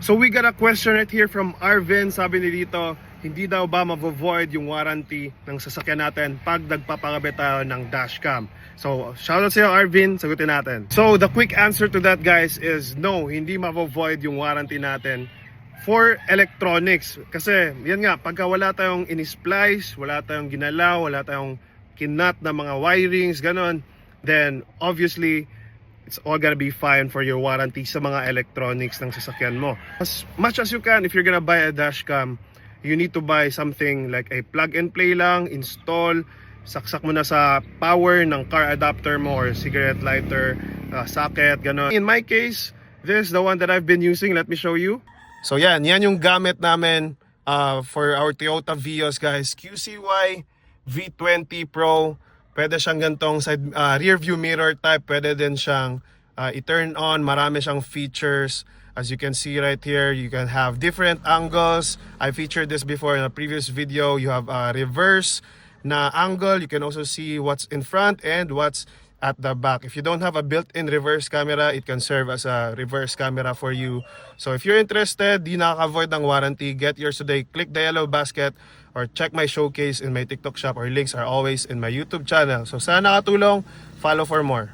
So we got a question right here from Arvin. Sabi ni dito, hindi daw ba ma-void yung warranty ng sasakyan natin pag nagpapakabit tayo ng dashcam? So shoutout sa iyo Arvin, sagutin natin. So the quick answer to that guys is no, hindi ma-void yung warranty natin for electronics. Kasi yan nga, pagka wala tayong in-splice, wala tayong ginalaw, wala tayong kinat na mga wirings, ganon, then obviously it's all gonna be fine for your warranty sa mga electronics ng sasakyan mo. As much as you can, if you're gonna buy a dashcam, you need to buy something like a plug and play lang, install, saksak mo na sa power ng car adapter mo or cigarette lighter, socket, gano'n. In my case, this is the one that I've been using. Let me show you. So yan yung gamit namin for our Toyota Vios guys. QCY V20 Pro. Pwede siyang gantong side, rear view mirror type. Pwede din siyang i-turn on. Marami siyang features. As you can see right here, you can have different angles. I featured this before in a previous video. You have a reverse na angle. You can also see what's in front and what's at the back. If you don't have a built-in reverse camera, it can serve as a reverse camera for you. So if you're interested, di nakaka-avoid ng warranty, get yours today. Click the yellow basket or check my showcase in my TikTok shop, or links are always in my YouTube channel. So sana nakatulong, follow for more.